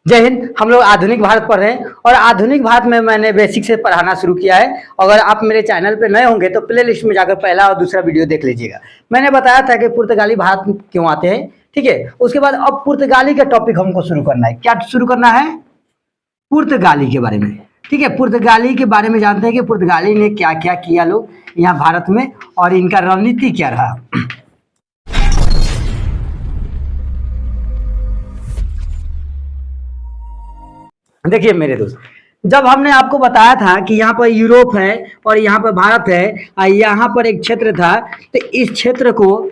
जय हिंद। हम लोग आधुनिक भारत पढ़ रहे हैं और आधुनिक भारत में मैंने बेसिक से पढ़ाना शुरू किया है। अगर आप मेरे चैनल पे नए होंगे तो प्ले लिस्ट में जाकर पहला और दूसरा वीडियो देख लीजिएगा। मैंने बताया था कि पुर्तगाली भारत क्यों आते हैं, ठीक है। उसके बाद अब पुर्तगाली का टॉपिक हमको शुरू करना है। क्या शुरू करना है? पुर्तगाली के बारे में, ठीक है। पुर्तगाली के बारे में जानते हैं कि पुर्तगाली ने क्या क्या किया लोग यहाँ भारत में और इनका रणनीति क्या रहा। देखिए मेरे दोस्त, जब हमने आपको बताया था कि यहाँ पर यूरोप है और यहाँ पर भारत है और यहाँ पर एक क्षेत्र था, तो इस क्षेत्र को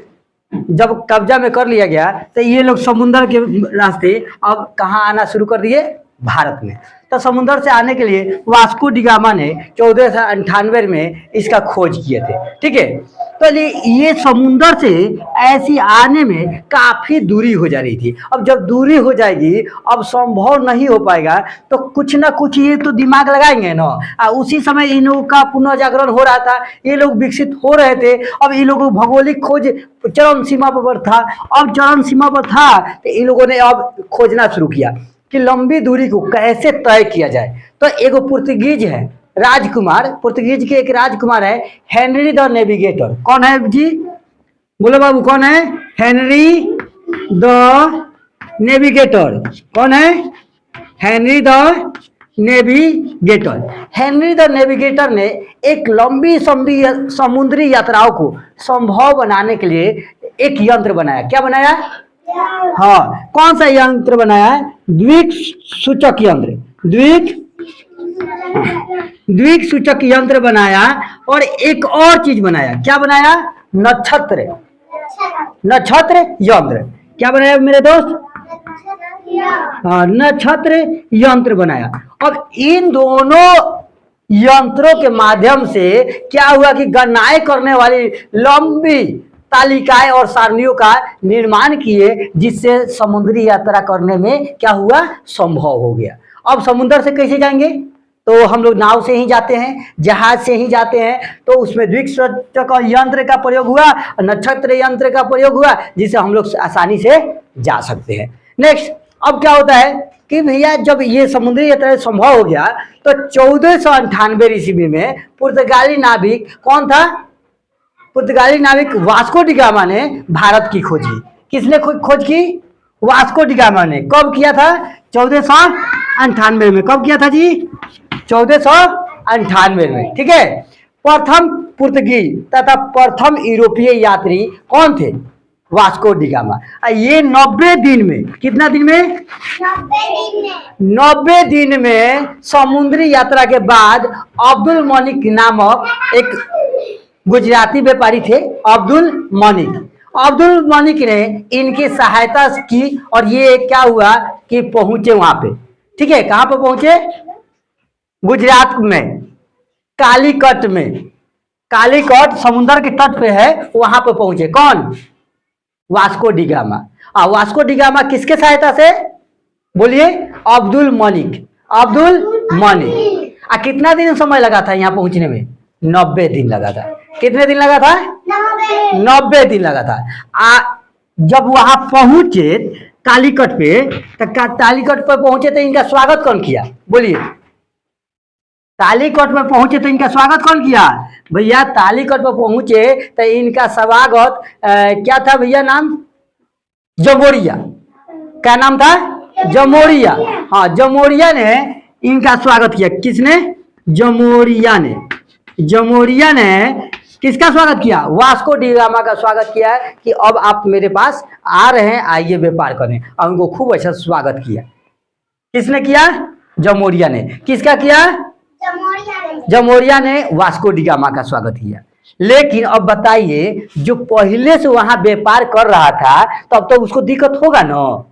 जब कब्जा में कर लिया गया तो ये लोग समुद्र के रास्ते अब कहाँ आना शुरू कर दिए? भारत में। तो समुद्र से आने के लिए वास्को डी गामा ने 1498 में इसका खोज किए थे, ठीक है। तो ये समुद्र से ऐसी आने में काफी दूरी हो जा रही थी। अब जब दूरी हो जाएगी, अब संभव नहीं हो पाएगा, तो कुछ ना कुछ ये तो दिमाग लगाएंगे ना। उसी समय इन लोगों का पुनर्जागरण हो रहा था, ये लोग विकसित हो रहे थे। अब इन लोगों को भौगोलिक खोज चरम सीमा पर था। अब चरम सीमा पर था तो इन लोगों ने अब खोजना शुरू किया कि लंबी दूरी को कैसे तय किया जाए। तो एक पुर्तगीज है राजकुमार, पुर्तगीज के एक राजकुमार है हेनरी द नेविगेटर। कौन है जी? बोलो बाबू, कौन है? Henry the navigator. कौन है? Henry the navigator. Henry the navigator ने एक लंबी समुद्री यात्राओं को संभव बनाने के लिए एक यंत्र बनाया। क्या बनाया? हाँ, कौन सा यंत्र बनाया? द्विक सूचक यंत्र। द्विक सूचक यंत्र बनाया और एक और चीज बनाया। क्या बनाया? नक्षत्र यंत्र। क्या बनाया मेरे दोस्त? हाँ, नक्षत्र यंत्र बनाया। अब इन दोनों यंत्रों के माध्यम से क्या हुआ कि गणनाएं करने वाली लंबी तालिकाएं और सारणियों का निर्माण किए, जिससे समुद्री यात्रा करने में क्या हुआ? संभव हो गया। अब समुद्र से कैसे जाएंगे? तो हम लोग नाव से ही जाते हैं, जहाज से ही जाते हैं। तो उसमें द्विसूचक यंत्र का प्रयोग हुआ, नक्षत्र यंत्र का प्रयोग हुआ, जिससे हम लोग आसानी से जा सकते हैं। नेक्स्ट, अब क्या होता है कि भैया जब ये समुद्री यात्रा संभव हो गया तो 1498 ईस्वी में पुर्तगाली नाविक कौन था? पुर्तगाली नाविक वास्को डी गामा ने भारत की खोज की। किसने खोज की? वास्को डी गामा ने। कब किया था? 1498 में। कब किया था जी? 1498 में, ठीक है। प्रथम पुर्तगीज तथा प्रथम यूरोपीय यात्री कौन थे? Vasco D gamma. ये 90 दिन में, कितना दिन में? 90 दिन में समुद्री यात्रा के बाद अब्दुल मलिक नामक एक गुजराती व्यापारी थे। अब्दुल मलिक ने इनकी सहायता की और ये क्या हुआ कि पहुंचे वहां पे, ठीक है। कहां पर पहुंचे? गुजरात में कालीकट में। कालीकट समुद्र के तट पे है, वहां पे पहुंचे। कौन? Vasco D gamma. Vasco D gamma किसके सहायता से? बोलिए। अब्दुल मलिक। कितना दिन समय लगा था यहाँ पहुंचने में? 90 दिन लगा था। कितने दिन लगा था? 90 दिन लगा था। जब वहां पहुंचे कालीकट पे, तो कालीकट पर पहुंचे तो इनका स्वागत कौन किया? बोलिए। कालीकट में पहुंचे तो इनका स्वागत कौन किया? भैया कालीकट पर पहुंचे तो इनका स्वागत क्या था भैया? नाम जमोरिया। क्या नाम था? जमोरिया। हाँ, जमोरिया ने इनका स्वागत किया। किसने? जमोरिया ने किसका स्वागत किया? वास्को डी गामा का स्वागत किया कि अब आप मेरे पास आ रहे हैं, आइए व्यापार करें। और उनको खूब अच्छा स्वागत किया। किसने किया? जमोरिया ने। किसका किया? जमोरिया ने वास्को डी गामा का स्वागत किया। लेकिन अब बताइए, जो पहले से वहां व्यापार कर रहा था तब तो उसको दिक्कत होगा ना।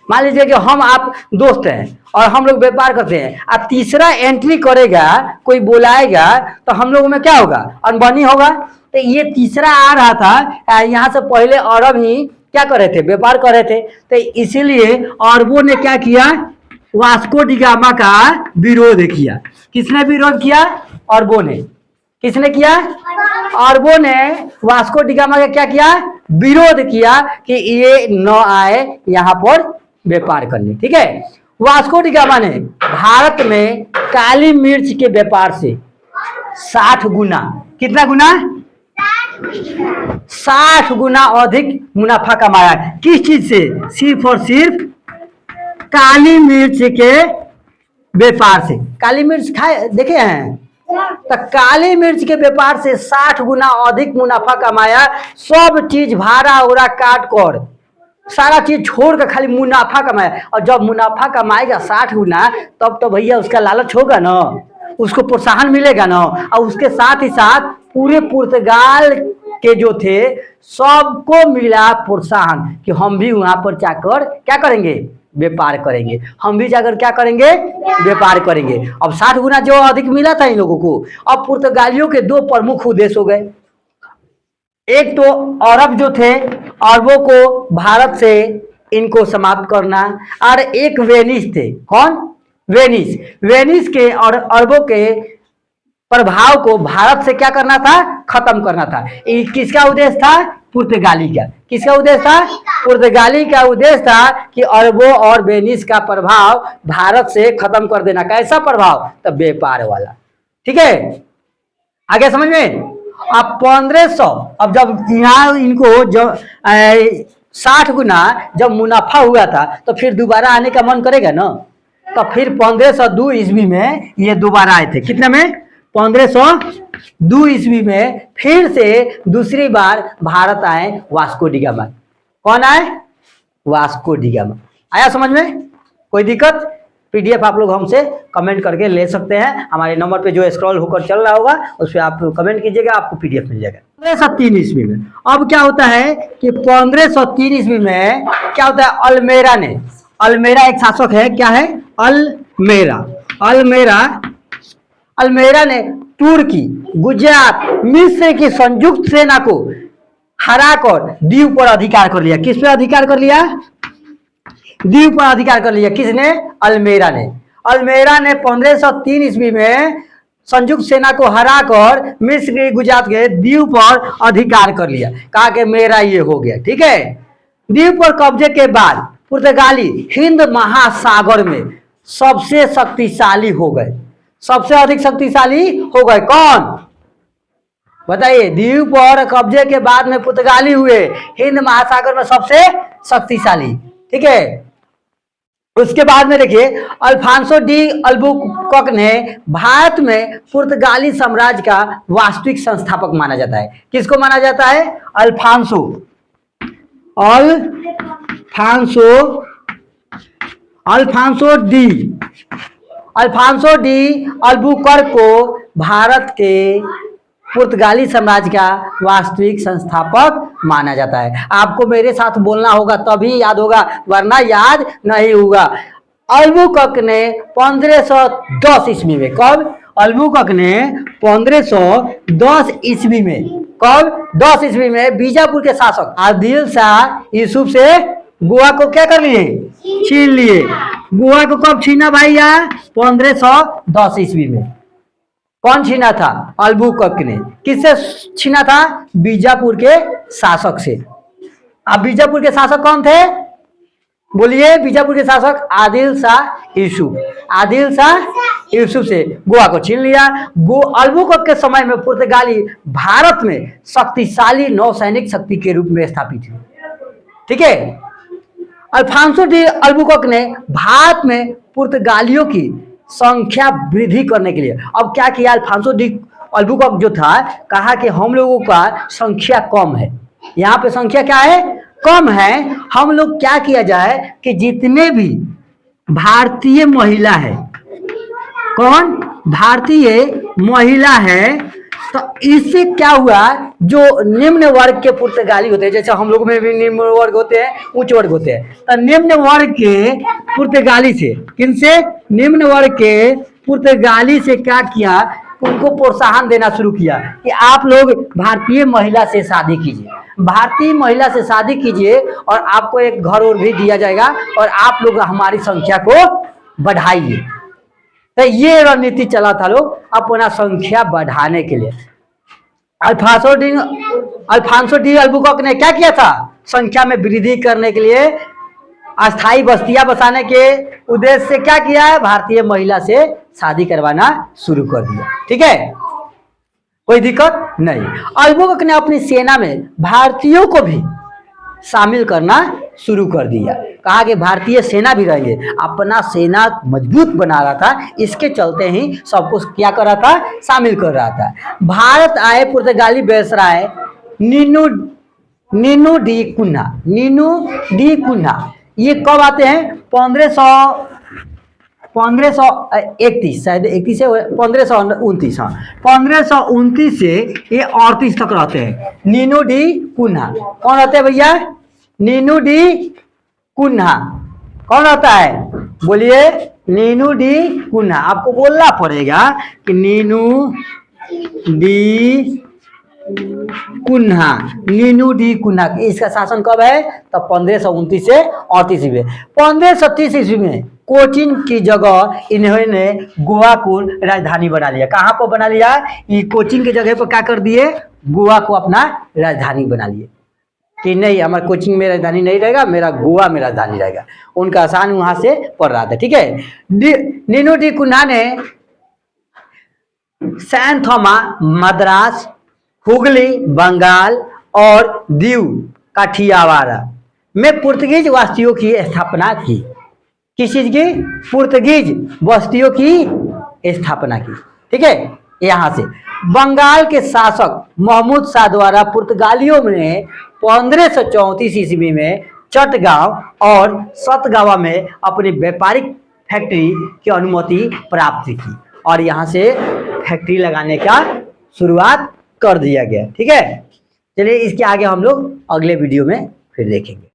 मान लीजिए कि हम आप दोस्त हैं और हम लोग व्यापार करते हैं, अब तीसरा एंट्री करेगा, कोई बुलाएगा, तो हम लोगों में क्या होगा? अनबनी होगा। तो ये तीसरा आ रहा था, यहाँ से पहले अरब ही क्या कर रहे थे? व्यापार कर रहे थे। तो इसीलिए अरबों ने क्या किया? वास्को डी गामा का विरोध किया। किसने विरोध किया? अरबों ने। किसने किया? अरबों ने वास्को डी गामा का क्या किया? विरोध किया कि ये न आए यहाँ पर व्यापार करने, ठीक है। वास्को डी गामा ने भारत में काली मिर्च के व्यापार से 60 गुना, कितना गुना, 60 गुना अधिक मुनाफा कमाया। किस चीज से? सिर्फ और सिर्फ काली मिर्च के व्यापार से। काली मिर्च खाए देखे हैं? तो काली मिर्च के व्यापार से 60 गुना अधिक मुनाफा कमाया। सब चीज भाड़ा उड़ा काट कर, सारा चीज छोड़ कर खाली मुनाफा कमाया। और जब मुनाफा कमाएगा 60 गुना, तब तो भैया उसका लालच होगा ना, उसको प्रोत्साहन मिलेगा ना। और उसके साथ ही साथ पूरे पुर्तगाल के जो थे सबको मिला प्रोत्साहन कि हम भी वहां पर जाकर क्या करेंगे? व्यापार करेंगे। हम भी जाकर क्या करेंगे? व्यापार करेंगे। अब 60 गुना जो अधिक मिला था इन लोगों को, अब पुर्तगालियों के दो प्रमुख उद्देश्य हो गए। एक तो अरब जो थे, अरबों को भारत से इनको समाप्त करना, और एक वेनिस थे। कौन? वेनिस। वेनिस के और अरबों के प्रभाव को भारत से क्या करना था? खत्म करना था। किसका उद्देश्य था? पुर्तगाली का। किसका उद्देश्य था? पुर्तगाली का उद्देश्य था कि अरबों और वेनिस का प्रभाव भारत से खत्म कर देना। कैसा प्रभाव? तब व्यापार वाला। ठीक है, आगे समझ में? अब 1500, अब जब यहाँ इनको जब 60 गुना जब मुनाफा हुआ था, तो फिर दोबारा आने का मन करेगा ना। तो फिर 1502 ईस्वी में ये दोबारा आए थे। कितने में? 1502 ईस्वी में फिर से दूसरी बार भारत आए वास्को डी गामा। कौन आए? Vasco D gamma. आया समझ में? कोई दिक्कत? पीडीएफ आप लोग हमसे कमेंट करके ले सकते हैं। हमारे नंबर पे जो स्क्रॉल होकर चल रहा होगा उस पर आप कमेंट कीजिएगा, आपको पीडीएफ मिल जाएगा। 1503 ईस्वी में अब क्या होता है कि 1503 ईस्वी में क्या होता है? अल्मेरा ने, अल्मेरा एक शासक है, क्या है? अल्मेरा। अल्मेरा ने तुर्की, गुजरात, मिस्र की संयुक्त सेना को हराकर द्वीप पर अधिकार कर लिया। किस पे अधिकार कर लिया? द्वीप पर अधिकार कर लिया। किसने? अल्मेरा ने। अल्मेरा ने 1503 ईस्वी में संयुक्त सेना को हराकर मिस्र के, गुजरात के द्वीप पर अधिकार कर लिया। कहा कि मेरा ये हो गया। ठीक है, द्वीप पर कब्जे के बाद पुर्तगाली हिंद महासागर में सबसे शक्तिशाली हो गए। सबसे अधिक शक्तिशाली हो गए। कौन? बताइए। द्वीप पर कब्जे के बाद में पुर्तगाली हुए हिंद महासागर में सबसे शक्तिशाली। ठीक है, उसके बाद में देखिए अल्फांसो डी अल्बुकर्क ने भारत में पुर्तगाली साम्राज्य का वास्तविक संस्थापक माना जाता है। किसको माना जाता है? अल्फांसो डी अल्बुकर्क को भारत के पुर्तगाली साम्राज्य का वास्तविक संस्थापक माना जाता है। आपको मेरे साथ बोलना होगा तभी याद होगा, वरना याद नहीं होगा। अल्बुकर्क ने 1510 ईस्वी में, कब? अल्बुकर्क ने 1510 ईस्वी में, कब? 10 ईस्वी में बीजापुर के शासक आदिल शाह यूसुफ से गोवा को क्या कर लिए? छीन लिए। गोवा को कब छीना भैया? 1510 ईस्वी में। कौन छीना था? अल्बुकर्क ने। किससे छीना था? बीजापुर के शासक से। अब बीजापुर के शासक कौन थे? बोलिए। बीजापुर के शासक आदिल शाह यूसुफ। आदिल शाह यूसुफ से गोवा को छीन लिया। अल्बुकर्क के समय में पुर्तगाली भारत में शक्तिशाली नौसैनिक शक्ति के रूप में स्थापित हुई। ठीक है, अल्फांसो डी अल्बुकर्क ने भारत में पुर्तगालियों की संख्या वृद्धि करने के लिए अब क्या किया? अल्फांसो डी अल्बुकर्क जो था, कहा कि हम लोगों का संख्या कम है, यहाँ पे संख्या क्या है? कम है। हम लोग क्या किया जाए कि जितने भी भारतीय महिला है, कौन? भारतीय महिला है, तो इससे क्या हुआ? जो निम्न वर्ग के पुर्तगाली होते हैं, जैसे हम लोग में भी निम्न वर्ग होते हैं, उच्च वर्ग होते हैं, तो निम्न वर्ग के पुर्तगाली से, किनसे? निम्न वर्ग के पुर्तगाली से क्या किया? उनको प्रोत्साहन देना शुरू किया कि आप लोग भारतीय महिला से शादी कीजिए, भारतीय महिला से शादी कीजिए और आपको एक घर और भी दिया जाएगा और आप लोग हमारी संख्या को बढ़ाइए। तो ये रणनीति चला था लोग अपना संख्या बढ़ाने के लिए। अल्फांसो डी अल्बुकर्क ने क्या किया था? संख्या में वृद्धि करने के लिए अस्थाई बस्तियां बसाने के उद्देश्य से क्या किया है, भारतीय महिला से शादी करवाना शुरू कर दिया। ठीक है, कोई दिक्कत नहीं। अल्बुकर्क ने अपनी सेना में भारतीयों को भी शामिल करना शुरू कर दिया। कहा कि भारतीय सेना भी रहेंगे, अपना सेना मजबूत बना रहा था, इसके चलते ही सब कुछ क्या कर रहा था, शामिल कर रहा था। भारत आए पुर्तगाली वायसराय नीनू डी कुन्हा, ये कब आते हैं, 1531 शायद 31 से 1529, हाँ 1529 से ये 38 तक रहते हैं। नीनू डी कुन्हा कौन रहते हैं भैया, नीनू डी कुन्हा कौन रहता है, बोलिए, नीनू डी कुन्हा। आपको बोलना पड़ेगा कि Nuno da Cunha, Nuno da Cunha. इसका शासन कब है, तब 1529 से 38 ईस्वी में। 1530 ईस्वी में कोचीन की जगह इन्होंने गोवा को राजधानी बना लिया। कहाँ पर बना लिया, ये कोचीन की जगह पर क्या कर दिए, गोवा को अपना राजधानी बना लिए कि नहीं, हमारा कोचीन में राजधानी नहीं रहेगा, मेरा गोवा में राजधानी रहेगा। उनका आसान वहां से पड़ रहा था। ठीक है, नीनू डी कुन्हा ने सैन थोमा, मद्रास, हुगली, बंगाल और दीव काठियावाड़ में पुर्तगीज बस्तियों की स्थापना की। किस चीज की, पुर्तगीज बस्तियों की स्थापना की। ठीक है, यहां से बंगाल के शासक महमूद शाह द्वारा पुर्तगालियों ने 1534 ईस्वी में चटगांव और सतगावा में अपनी व्यापारिक फैक्ट्री की अनुमति प्राप्त की और यहां से फैक्ट्री लगाने का शुरुआत कर दिया गया। ठीक है, चलिए इसके आगे हम लोग अगले वीडियो में फिर देखेंगे।